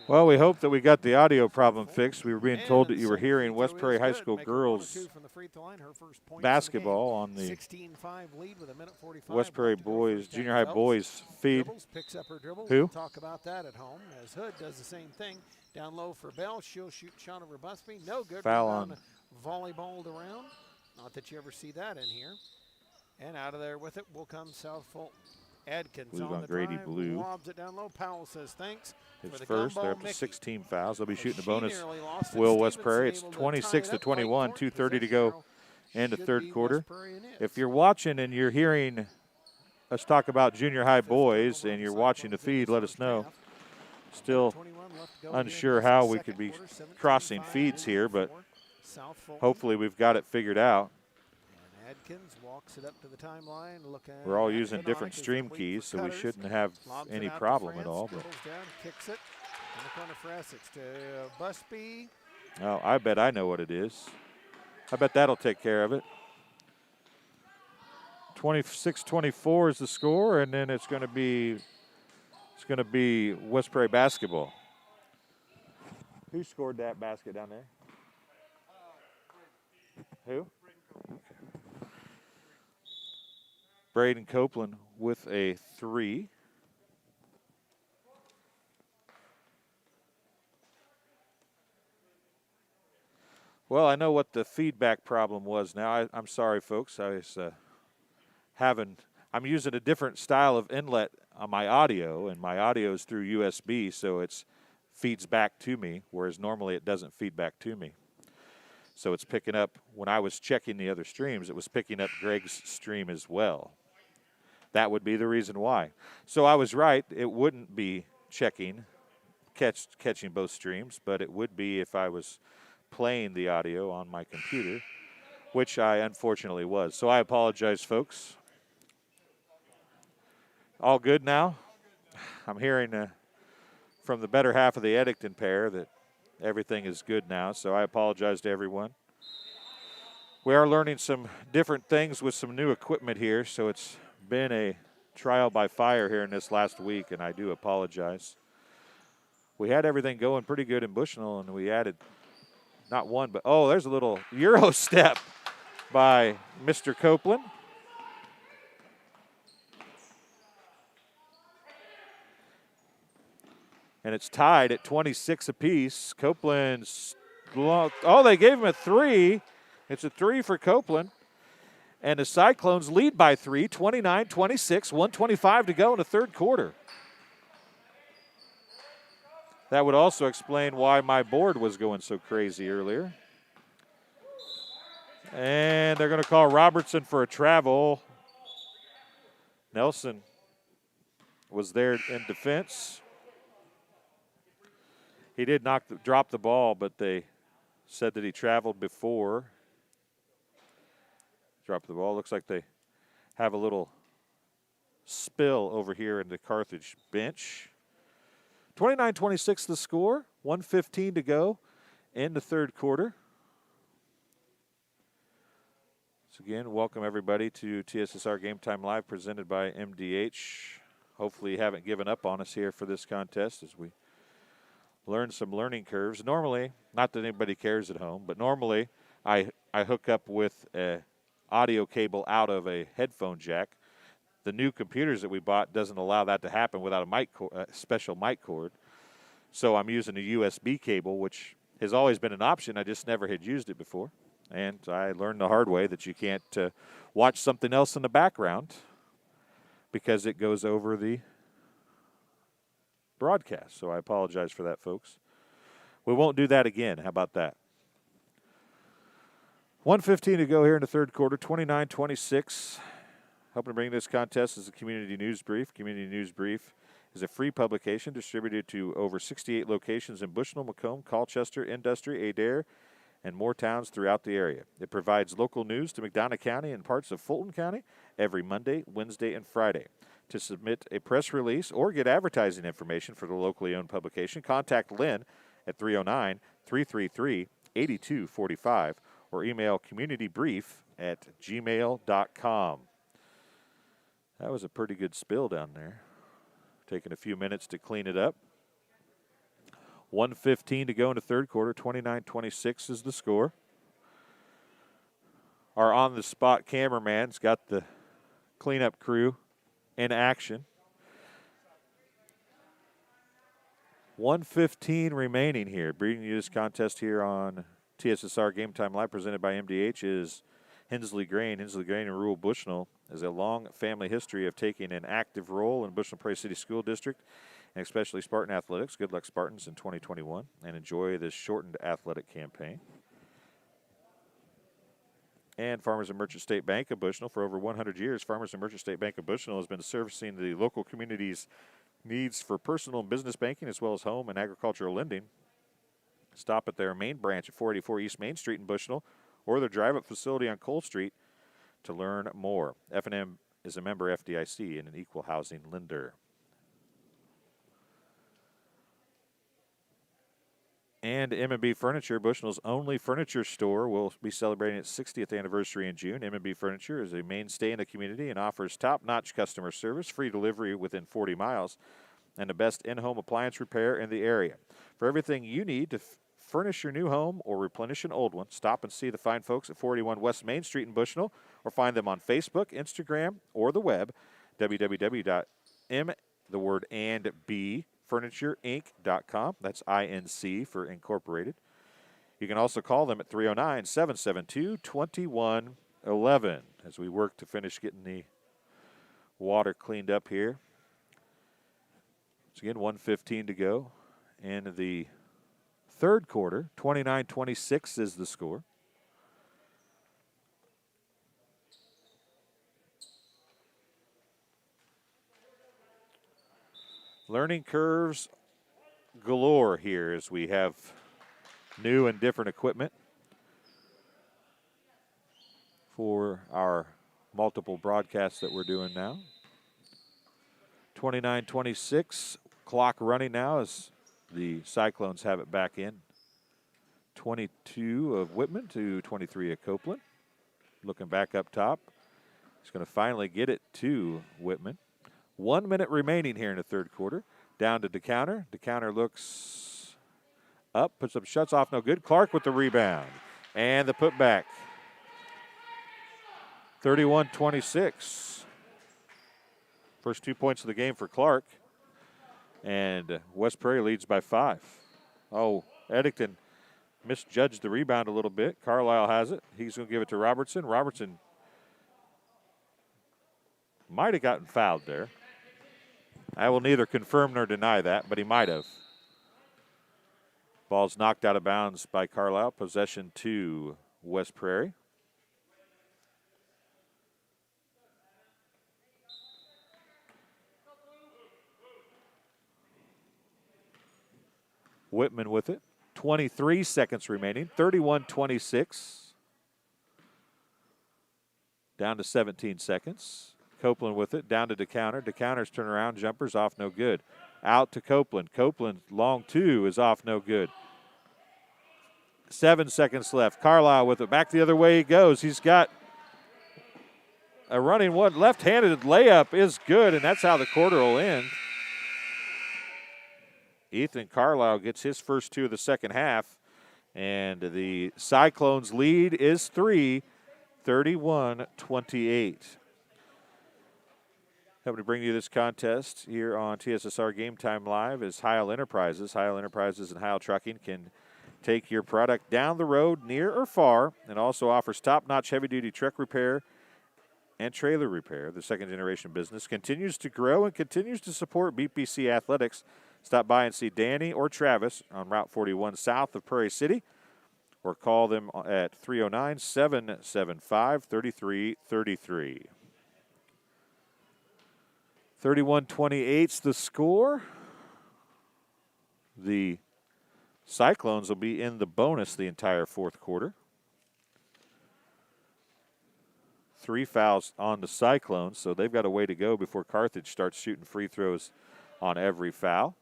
Well, we hope that we got the audio problem fixed. We were being told that you were hearing West Prairie High School girls basketball on the West Prairie boys, junior high boys feed. Picks up her dribbles. Who? We'll talk about that at home as Hood does the same thing. Down low for Bell. She'll shoot shot over Busby. No good. Foul on. Volleyballed around. Not that you ever see that in here. And out of there with it will come South Fulton. Adkins Blue on on the Grady drive, Blue. lobs it down low. Powell says thanks. His the first. They're gumball, up to Mickey. 16 fouls. They'll be shooting a She bonus. nearly lost it. Will West Stevenson Prairie. It's able to 26 tie to it up, 21. fight for it. 2:30 to go Possession in the arrow third should be quarter. West Prairie and is. If you're watching and you're hearing us talk about junior high boys and you're watching the feed, let us know. Still unsure how we could be crossing feeds here, but hopefully we've got it figured out. Adkins walks it up to the timeline. We're all using different stream keys, so we shouldn't have any problem at all. But kicks it in the corner for Essex to Busby. oh, I bet I know what it is. I bet that'll take care of it. 26-24 is the score, and then it's going to be West Prairie basketball. Who scored that basket down there? Who? Braden Copeland with a 3. Well, I know what the feedback problem was now. I'm sorry, folks. I was I'm using a different style of inlet on my audio, and my audio is through USB, so it feeds back to me, whereas normally it doesn't feed back to me. So it's picking up, when I was checking the other streams, it was picking up Greg's stream as well. That would be the reason why. So I was right. It wouldn't be catching both streams, but it would be if I was playing the audio on my computer, which I unfortunately was. So I apologize, folks. All good now? I'm hearing from the better half of the Eddington pair that everything is good now, so I apologize to everyone. We are learning some different things with some new equipment here, so it's been a trial by fire here in this last week, and I do apologize. We had everything going pretty good in Bushnell, and we added not one, but, oh, there's a little Euro step by Mr. Copeland. And it's tied at 26 apiece. Copeland's, oh, they gave him a 3. It's a 3 for Copeland. And the Cyclones lead by 3, 29-26, 1:25 to go in the third quarter. That would also explain why my board was going so crazy earlier. And they're going to call Robertson for a travel. Nelson was there in defense. He did drop the ball, but they said that he traveled before. Dropped the ball. Looks like they have a little spill over here in the Carthage bench. 29-26 the score. 1:15 to go in the third quarter. So again, welcome everybody to TSSR Game Time Live presented by MDH. Hopefully you haven't given up on us here for this contest as we learn some learning curves. Normally, not that anybody cares at home, but normally I hook up with a audio cable out of a headphone jack. The new computers that we bought doesn't allow that to happen without a special mic cord. So I'm using a USB cable, which has always been an option. I just never had used it before. And I learned the hard way that you can't watch something else in the background because it goes over the broadcast. So I apologize for that, folks. We won't do that again. How about that? 1:15 to go here in the third quarter, 29-26. Helping to bring this contest is the Community News Brief. Community News Brief is a free publication distributed to over 68 locations in Bushnell, Macomb, Colchester, Industry, Adair, and more towns throughout the area. It provides local news to McDonough County and parts of Fulton County every Monday, Wednesday, and Friday. To submit a press release or get advertising information for the locally owned publication, contact Lynn at 309-333-8245 or email communitybrief@gmail.com. That was a pretty good spill down there. Taking a few minutes to clean it up. 1:15 to go in the third quarter. 29-26 is the score. Our on-the-spot cameraman's got the cleanup crew in action. 1:15 remaining here. Bringing you this contest here on TSSR Game Time Live, presented by MDH, is Hensley Grain. Hensley Grain in rural Bushnell has a long family history of taking an active role in Bushnell Prairie City School District, and especially Spartan athletics. Good luck, Spartans, in 2021, and enjoy this shortened athletic campaign. And Farmers and Merchant State Bank of Bushnell. For over 100 years, Farmers and Merchant State Bank of Bushnell has been servicing the local community's needs for personal and business banking, as well as home and agricultural lending. Stop at their main branch at 484 East Main Street in Bushnell, or their drive-up facility on Cole Street to learn more. F&M is a member FDIC and an equal housing lender. And M&B Furniture, Bushnell's only furniture store, will be celebrating its 60th anniversary in June. M&B Furniture is a mainstay in the community and offers top-notch customer service, free delivery within 40 miles, and the best in-home appliance repair in the area. For everything you need to furnish your new home or replenish an old one, stop and see the fine folks at 41 West Main Street in Bushnell, or find them on Facebook, Instagram, or the web, www.furnitureInc.com. That's INC for Incorporated. You can also call them at 309-772-2111 as we work to finish getting the water cleaned up here. So again, 1:15 to go in the third quarter. 29-26 is the score. Learning curves galore here as we have new and different equipment for our multiple broadcasts that we're doing now. 29-26, clock running now as the Cyclones have it back in. 22 of Whitman to 23 of Copeland. Looking back up top. He's going to finally get it to Whitman. 1 minute remaining here in the third quarter. Down to DeCounter. DeCounter looks up, puts up shots off, no good. Clark with the rebound. And the putback. 31-26. First 2 points of the game for Clark. And West Prairie leads by 5. Oh, Eddington misjudged the rebound a little bit. Carlisle has it. He's going to give it to Robertson. Robertson might have gotten fouled there. I will neither confirm nor deny that, but he might have. Ball's knocked out of bounds by Carlisle. Possession to West Prairie. Whitman with it. 23 seconds remaining. 31-26. Down to 17 seconds. Copeland with it, down to DeCounter. DeCounter's turnaround jumper's off, no good. Out to Copeland. Copeland, long two, is off, no good. 7 seconds left. Carlisle with it. Back the other way he goes. He's got a running one. Left-handed layup is good, and that's how the quarter will end. Ethan Carlisle gets his first two of the second half, and the Cyclones' lead is 3, 31-28. Happy to bring you this contest here on TSSR Game Time Live is Heil Enterprises. Heil Enterprises and Heil Trucking can take your product down the road, near or far, and also offers top-notch heavy-duty truck repair and trailer repair. The second-generation business continues to grow and continues to support BPC athletics. Stop by and see Danny or Travis on Route 41 south of Prairie City, or call them at 309-775-3333. 31-28's the score. The Cyclones will be in the bonus the entire fourth quarter. 3 fouls on the Cyclones, so they've got a way to go before Carthage starts shooting free throws on every foul.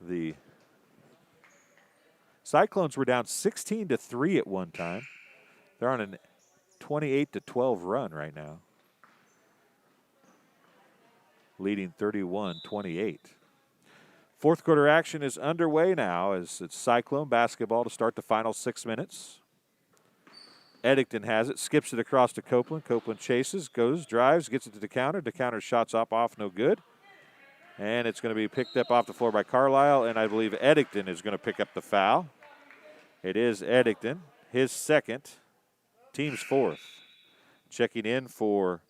The Cyclones were down 16-3 at one time. They're on a 28-12 run right now, leading 31-28. Fourth quarter action is underway now as it's Cyclone basketball to start the final 6 minutes. Eddington has it, skips it across to Copeland. Copeland chases, goes, drives, gets it to DeCounter. DeCounter shots off, no good. And it's going to be picked up off the floor by Carlisle, and I believe Eddington is going to pick up the foul. It is Eddington, his second, team's fourth. Checking in for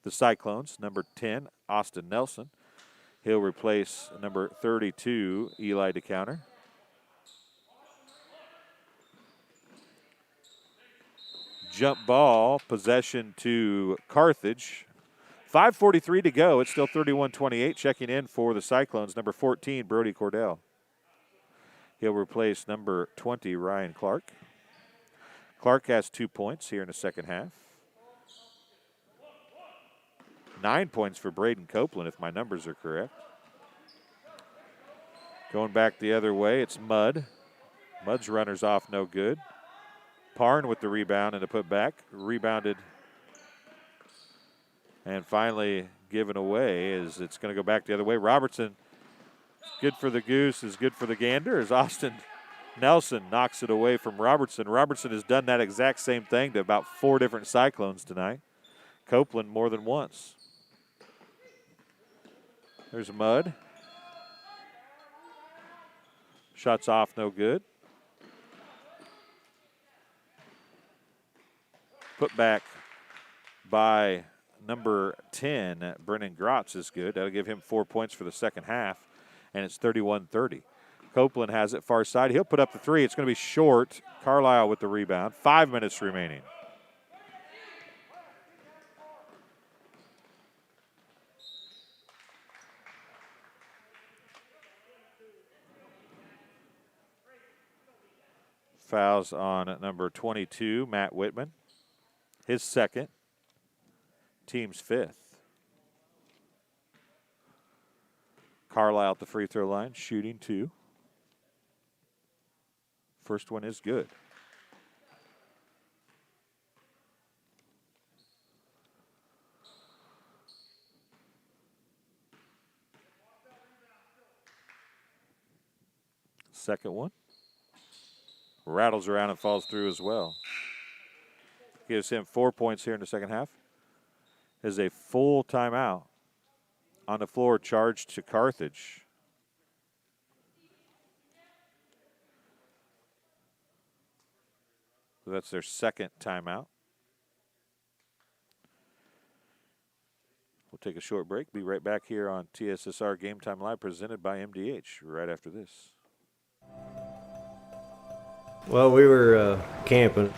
the Cyclones, number 10, Austin Nelson. He'll replace number 32, Eli DeCounter. Jump ball, possession to Carthage. 5:43 to go. It's still 31-28. Checking in for the Cyclones, number 14, Brody Cordell. He'll replace number 20, Ryan Clark. Clark has 2 points here in the second half. 9 points for Braden Copeland, if my numbers are correct. Going back the other way, it's Mudd. Mudd's runner's off, no good. Parn with the rebound and a putback. Rebounded and finally given away as it's going to go back the other way. Robertson, good for the goose is good for the gander as Austin Nelson knocks it away from Robertson. Robertson has done that exact same thing to about 4 different Cyclones tonight. Copeland more than once. There's Mudd. Shots off, no good. Put back by number 10, Brennan Grotz is good. That'll give him 4 points for the second half, and it's 31-30. Copeland has it far side. He'll put up the three. It's going to be short. Carlisle with the rebound. 5 minutes remaining. Fouls on number 22, Matt Whitman. His second, team's fifth. Carlisle at the free throw line, shooting 2. First one is good. Second one. Rattles around and falls through as well. Gives him 4 points here in the second half. Is a full timeout on the floor charged to Carthage. So that's their second timeout. We'll take a short break. Be right back here on TSSR Game Time Live presented by MDH right after this. Well, we were camping,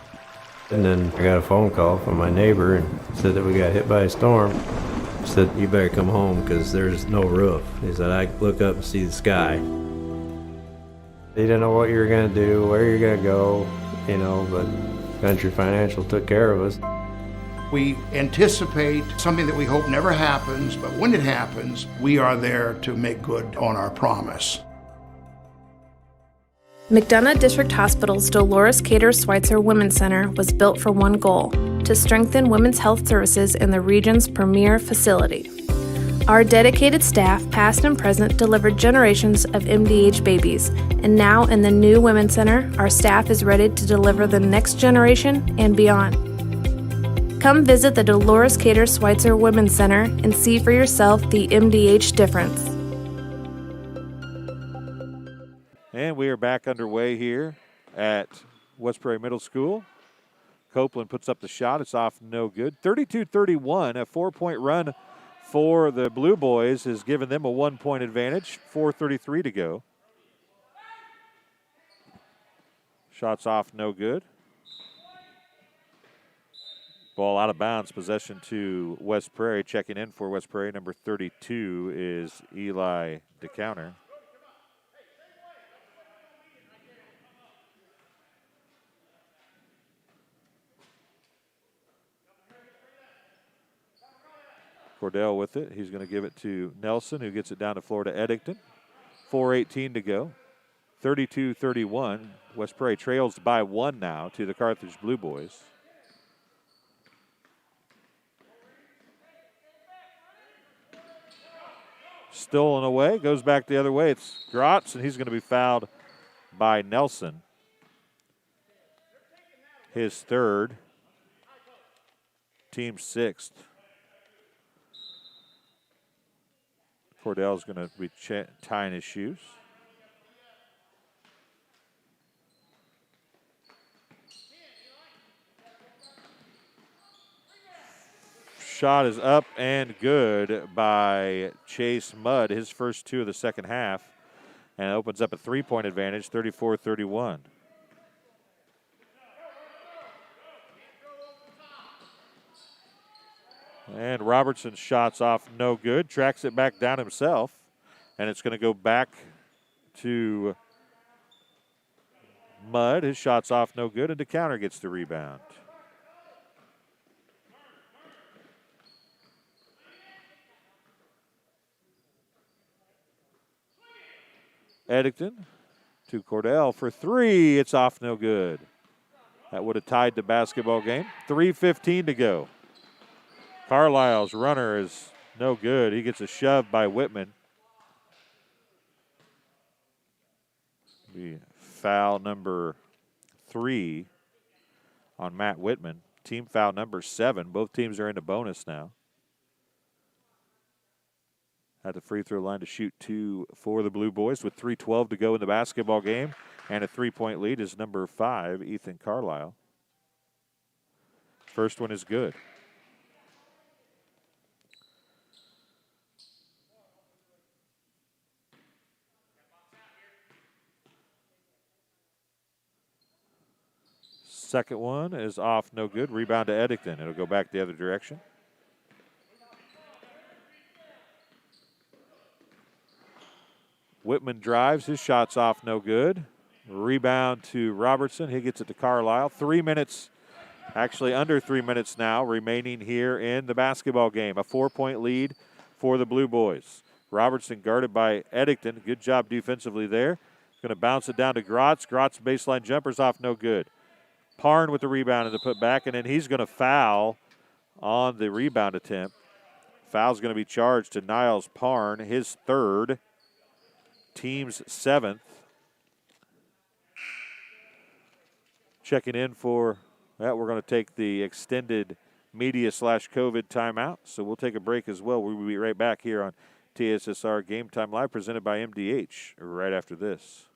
and then I got a phone call from my neighbor and said that we got hit by a storm. He said, you better come home because there's no roof. He said, I look up and see the sky. He didn't know what you were going to do, where you're going to go, you know, but Country Financial took care of us. We anticipate something that we hope never happens, but when it happens, we are there to make good on our promise. McDonough District Hospital's Dolores Cater Schweitzer Women's Center was built for one goal: to strengthen women's health services in the region's premier facility. Our dedicated staff, past and present, delivered generations of MDH babies, and now in the new Women's Center, our staff is ready to deliver the next generation and beyond. Come visit the Dolores Cater Schweitzer Women's Center and see for yourself the MDH difference. And we are back underway here at West Prairie Middle School. Copeland puts up the shot. It's off, no good. 32-31, a 4-point run for the Blue Boys has given them a 1-point advantage. 4:33 to go. Shots off, no good. Ball out of bounds, possession to West Prairie. Checking in for West Prairie, number 32 is Eli DeCounter. Cordell with it. He's going to give it to Nelson, who gets it down to Florida Eddington. 4:18 to go. 32-31. West Prairie trails by 1 now to the Carthage Blue Boys. stolen away, goes back the other way. It's Grotz, and he's going to be fouled by Nelson. His third, team sixth. Cordell's going to be tying his shoes. Shot is up and good by Chase Mudd, his first two of the second half, and opens up a three-point advantage, 34-31. And Robertson's shot's off no good, tracks it back down himself, and it's going to go back to Mudd. His shot's off no good, and DeCounter gets the rebound. Eddington to Cordell for three. It's off no good. That would have tied the basketball game. 3:15 to go. Carlisle's runner is no good. He gets a shove by Whitman. Be foul number 3 on Matt Whitman. Team foul number 7. Both teams are in the bonus now. At the free throw line to shoot 2 for the Blue Boys with 3:12 to go in the basketball game. And a 3-point lead is number 5, Ethan Carlisle. First one is good. Second one is off no good. Rebound to Eddington. It'll go back the other direction. Whitman drives. His shot's off no good. Rebound to Robertson. He gets it to Carlisle. 3 minutes, actually under 3 minutes now, remaining here in the basketball game. A 4-point lead for the Blue Boys. Robertson guarded by Eddington. Good job defensively there. Going to bounce it down to Grotz. Grotz baseline jumper's off no good. Parn with the rebound and the putback, and then he's going to foul on the rebound attempt. Foul's going to be charged to Niles Parn, his third, team's 7th. Checking in for that, we're going to take the extended media/COVID timeout, so we'll take a break as well. We'll be right back here on TSSR Game Time Live, presented by MDH, right after this.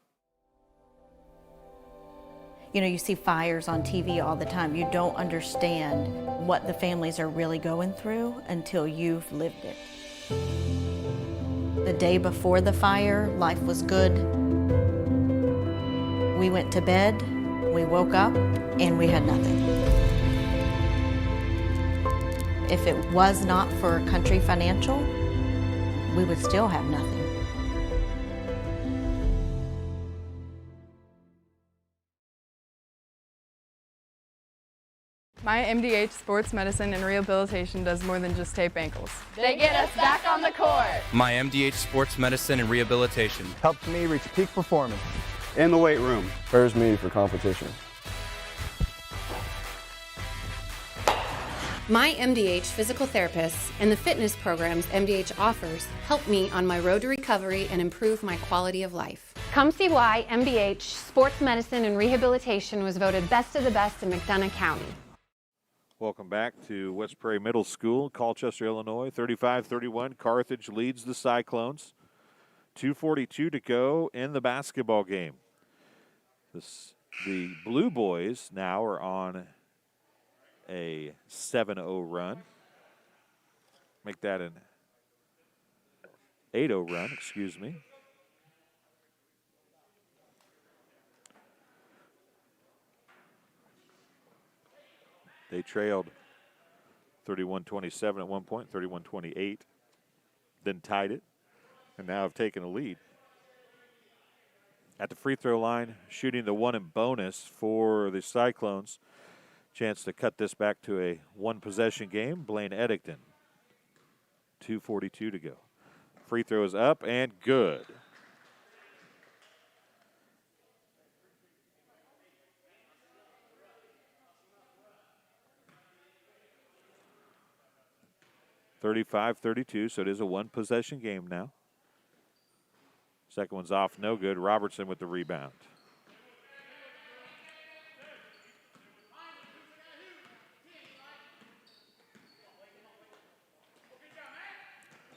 You know, you see fires on TV all the time. You don't understand what the families are really going through until you've lived it. The day before the fire, life was good. We went to bed, we woke up, and we had nothing. If it was not for Country Financial, we would still have nothing. My MDH Sports Medicine and Rehabilitation does more than just tape ankles. They get us back on the court. My MDH Sports Medicine and Rehabilitation helped me reach peak performance in the weight room. Prepares me for competition. My MDH physical therapists and the fitness programs MDH offers help me on my road to recovery and improve my quality of life. Come see why MDH Sports Medicine and Rehabilitation was voted best of the best in McDonough County. Welcome back to West Prairie Middle School, Colchester, Illinois. 35-31, Carthage leads the Cyclones. 2:42 to go in the basketball game. The Blue Boys now are on a 7-0 run. Make that an 8-0 run, excuse me. They trailed 31-27 at one point, 31-28, then tied it, and now have taken a lead. At the free throw line, shooting the one in bonus for the Cyclones. Chance to cut this back to a one-possession game. Blaine Eddington. 2:42 to go. Free throw is up and good. (35-32), so it is a one-possession game now. Second one's off, no good. Robertson with the rebound.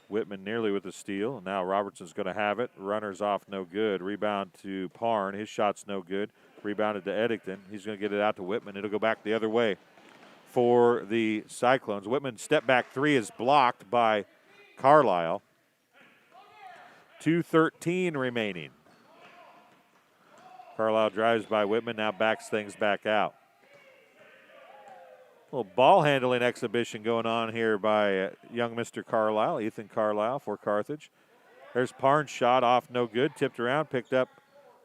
Whitman nearly with the steal. Now Robertson's going to have it. Runner's off, no good. Rebound to Parn. His shot's no good. Rebounded to Eddington. He's going to get it out to Whitman. It'll go back the other way for the Cyclones. Whitman's step back three is blocked by Carlisle. 2:13 remaining. Carlisle drives by Whitman, now backs things back out. A little ball handling exhibition going on here by young Mr. Carlisle, Ethan Carlisle for Carthage. There's Parn's shot off, no good. Tipped around, picked up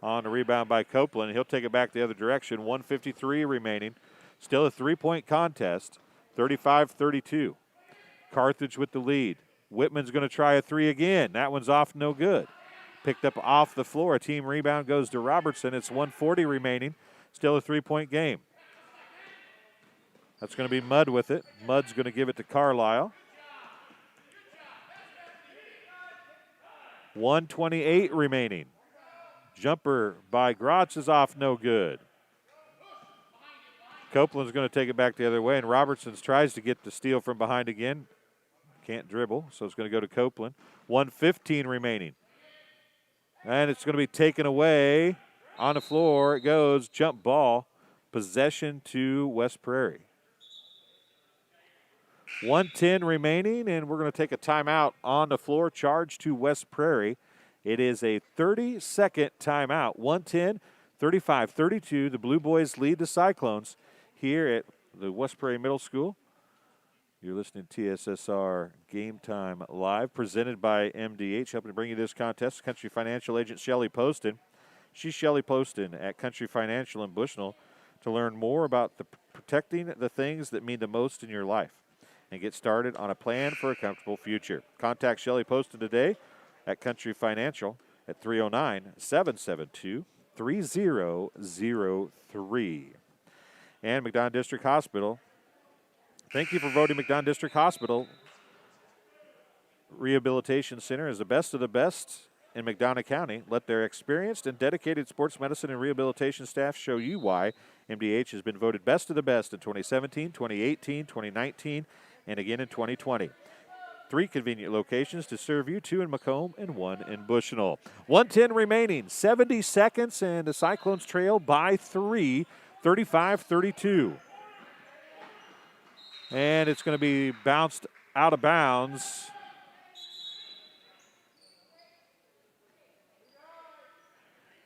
on the rebound by Copeland. He'll take it back the other direction. 1:53 remaining. Still a three-point contest, 35-32. Carthage with the lead. Whitman's going to try a three again. That one's off, no good. Picked up off the floor. A team rebound goes to Robertson. It's 1:40 remaining. Still a three-point game. That's going to be Mudd with it. Mudd's going to give it to Carlisle. 1:28 remaining. Jumper by Grotz is off, no good. Copeland's going to take it back the other way, and Robertson tries to get the steal from behind again. Can't dribble, so it's going to go to Copeland. 1:15 remaining. And it's going to be taken away. On the floor it goes. Jump ball. Possession to West Prairie. 1:10 remaining, and we're going to take a timeout on the floor. Charge to West Prairie. It is a 30-second timeout. 1:10, 35-32. The Blue Boys lead the Cyclones here at the West Prairie Middle School. You're listening to TSSR Game Time Live, presented by MDH. Helping to bring you this contest, Country Financial agent Shelly Poston. She's Shelly Poston at Country Financial in Bushnell to learn more about protecting the things that mean the most in your life and get started on a plan for a comfortable future. Contact Shelly Poston today at Country Financial at 309-772-3003. And McDonough District Hospital. Thank you for voting McDonough District Hospital Rehabilitation Center as the best of the best in McDonough County. Let their experienced and dedicated sports medicine and rehabilitation staff show you why MDH has been voted best of the best in 2017, 2018, 2019, and again in 2020. 3 convenient locations to serve you, 2 in Macomb and 1 in Bushnell. 1:10 remaining, 70 seconds, and the Cyclones trail by 3, 35-32. And it's going to be bounced out of bounds.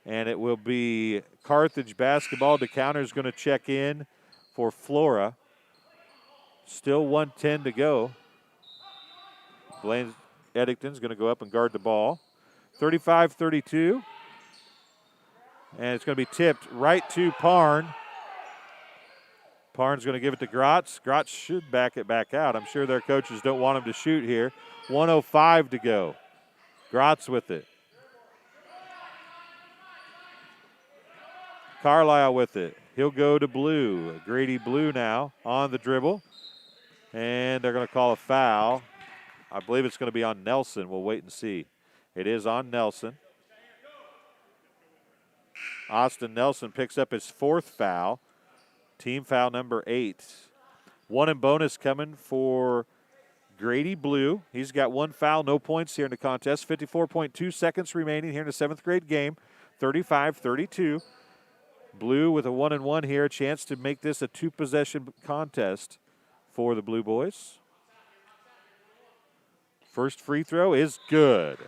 And it will be Carthage basketball. DeCounter is going to check in for Flora. Still 1:10 to go. Blaine Eddington's going to go up and guard the ball. 35-32. And it's going to be tipped right to Parn. Parn's going to give it to Grotz. Grotz should back it back out. I'm sure their coaches don't want him to shoot here. 1:05 to go. Grotz with it. Carlisle with it. He'll go to Blue. Grady Blue now on the dribble. And they're going to call a foul. I believe it's going to be on Nelson. We'll wait and see. It is on Nelson. Austin Nelson picks up his 4th foul. Team foul number 8. 1 in bonus coming for Grady Blue. He's got 1 foul, no points here in the contest. 54.2 seconds remaining here in the 7th grade game. 35-32. Blue with a 1-and-1 here. A chance to make this a 2-possession contest for the Blue Boys. First free throw is good.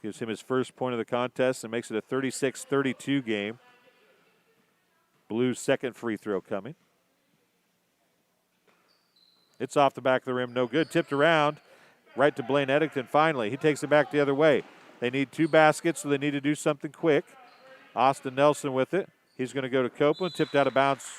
Gives him his first point of the contest and makes it a 36-32 game. Blue's second free throw coming. It's off the back of the rim, no good. Tipped around, right to Blaine Eddington finally. He takes it back the other way. They need 2 baskets, so they need to do something quick. Austin Nelson with it. He's going to go to Copeland, tipped out of bounds.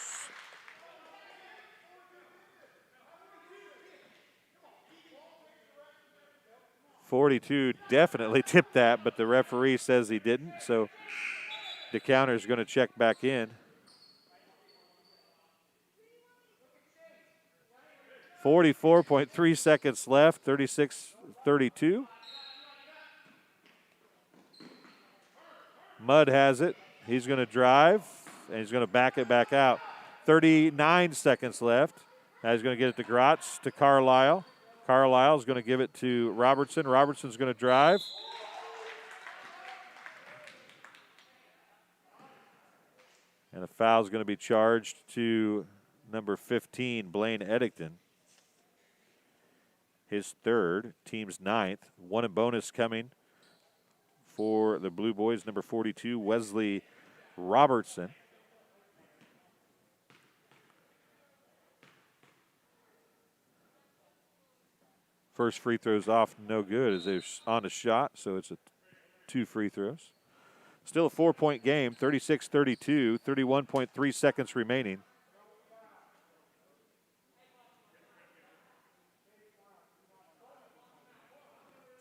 .42 definitely tipped that, but the referee says he didn't, so DeCounter is going to check back in. 44.3 seconds left, 36-32. Mudd has it. He's going to drive, and he's going to back it back out. 39 seconds left. Now he's going to get it to Grotz, to Carlisle. Carlisle's going to give it to Robertson. Robertson's going to drive. And a foul is going to be charged to number 15, Blaine Eddington. His third, team's ninth. One in bonus coming for the Blue Boys, number 42, Wesley Robertson. First free throw's off, no good as they're on a shot, so it's 2 free throws. Still a 4-point game, 36-32, 31.3 seconds remaining.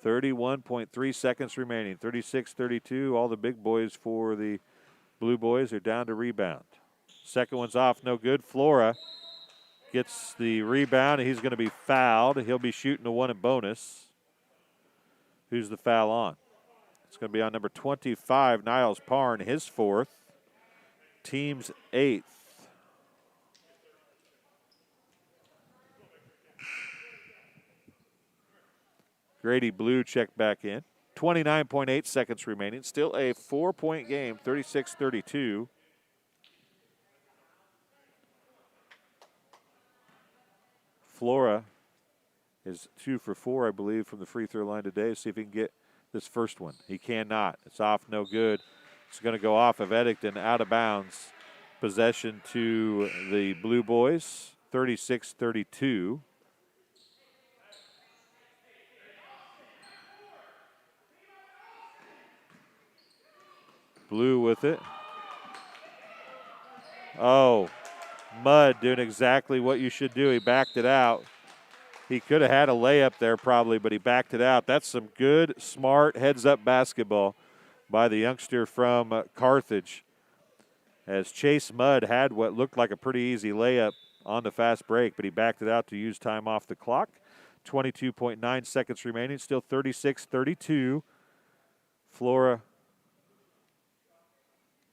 .3 seconds remaining, 36-32. All the big boys for the Blue Boys are down to rebound. Second one's off, no good. Flora gets the rebound, and he's going to be fouled. He'll be shooting a one in bonus. Who's the foul on? It's going to be on number 25, Niles Parn, his fourth. Team's eighth. Grady Blue checked back in. 29.8 seconds remaining. Still a 4-point game, 36-32. Flora is 2 for 4, I believe, from the free throw line today. See if he can get this first one. He cannot. It's off, no good. It's going to go off of Eddington, out of bounds. Possession to the Blue Boys, 36-32. Blue with it. Oh, Mudd doing exactly what you should do. He backed it out. He could have had a layup there probably, but he backed it out. That's some good, smart, heads-up basketball by the youngster from Carthage. As Chase Mudd had what looked like a pretty easy layup on the fast break, but he backed it out to use time off the clock. 22.9 seconds remaining, still 36-32. Flora,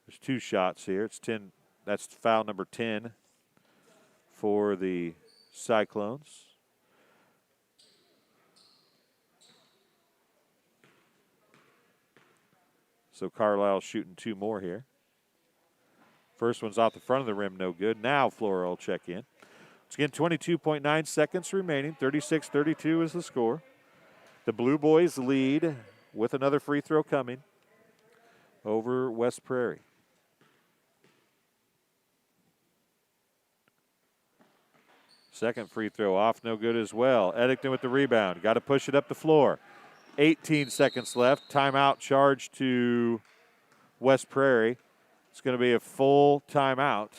there's 2 shots here. It's 10. That's foul number 10 for the Cyclones. So Carlisle's shooting 2 more here. First one's off the front of the rim, no good. Now Flora will check in. It's again 22.9 seconds remaining. 36-32 is the score. The Blue Boys lead with another free throw coming over West Prairie. Second free throw off, no good as well. Eddington with the rebound. Got to push it up the floor. 18 seconds left. Timeout charge to West Prairie. It's going to be a full timeout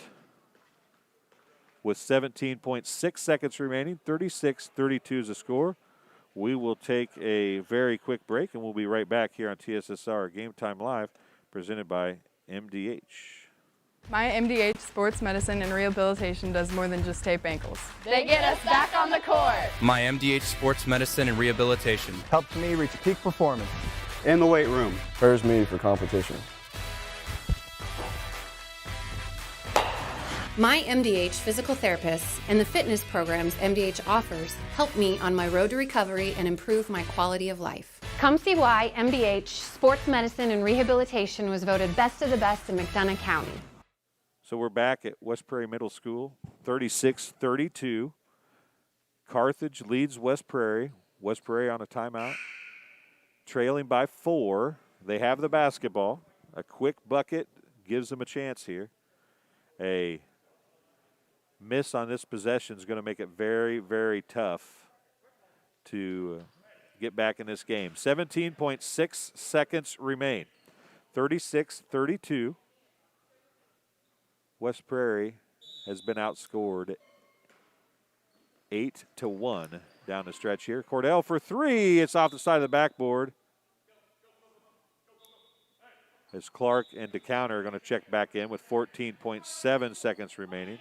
with 17.6 seconds remaining. 36-32 is the score. We will take a very quick break, and we'll be right back here on TSSR Game Time Live, presented by MDH. My MDH Sports Medicine and Rehabilitation does more than just tape ankles. They get us back on the court. My MDH Sports Medicine and Rehabilitation helps me reach peak performance. In the weight room. Prepares me for competition. My MDH physical therapists and the fitness programs MDH offers help me on my road to recovery and improve my quality of life. Come see why MDH Sports Medicine and Rehabilitation was voted best of the best in McDonough County. So we're back at West Prairie Middle School, 36-32. Carthage leads West Prairie. West Prairie on a timeout, trailing by 4. They have the basketball. A quick bucket gives them a chance here. A miss on this possession is going to make it very, very tough to get back in this game. 17.6 seconds remain. 36-32. West Prairie has been outscored 8-1 down the stretch here. Cordell for 3. It's off the side of the backboard. As Clark and DeCounter are going to check back in with 14.7 seconds remaining.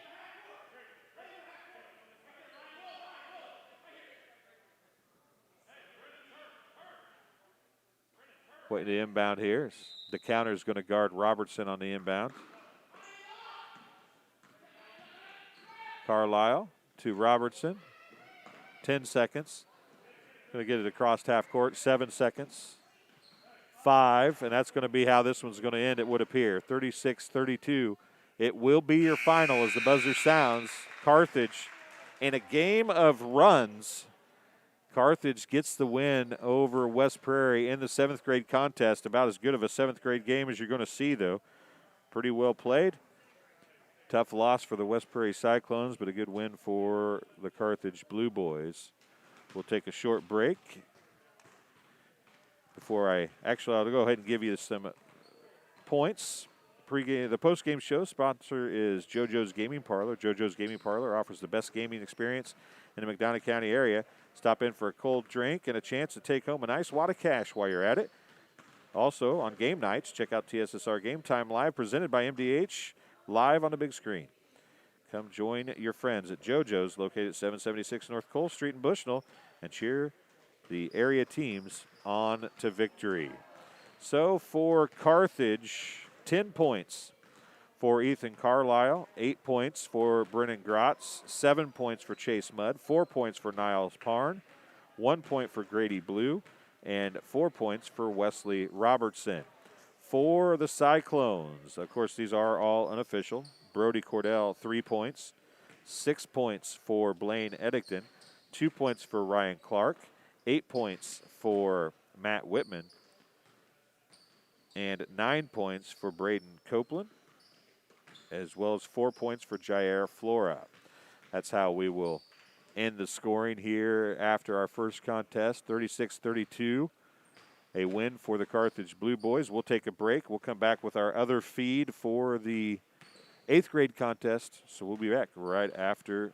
Waiting to inbound here. The counter is going to guard Robertson on the inbound. Carlisle to Robertson. 10 seconds. Going to get it across half court. 7 seconds. 5, and that's going to be how this one's going to end, it would appear. 36-32. It will be your final as the buzzer sounds. Carthage, in a game of runs, Carthage gets the win over West Prairie in the 7th grade contest. About as good of a 7th grade game as you're going to see, though. Pretty well played. Tough loss for the West Prairie Cyclones, but a good win for the Carthage Blue Boys. We'll take a short break. I'll go ahead and give you some points. The post-game show sponsor is JoJo's Gaming Parlor. JoJo's Gaming Parlor offers the best gaming experience in the McDonough County area. Stop in for a cold drink and a chance to take home a nice wad of cash while you're at it. Also, on game nights, check out TSSR Game Time Live, presented by MDH, live on the big screen. Come join your friends at JoJo's, located at 776 North Cole Street in Bushnell, and cheer the area teams on to victory. So for Carthage, 10 points for Ethan Carlisle, 8 points for Brennan Grotz, 7 points for Chase Mudd, 4 points for Niles Parn, 1 point for Grady Blue, and 4 points for Wesley Robertson. For the Cyclones, of course, these are all unofficial. Brody Cordell, 3 points, 6 points for Blaine Eddington, 2 points for Ryan Clark, 8 points for Matt Whitman, and 9 points for Braden Copeland, as well as 4 points for Jair Flora. That's how we will end the scoring here after our first contest, 36-32. A win for the Carthage Blue Boys. We'll take a break. We'll come back with our other feed for the 8th grade contest. So we'll be back right after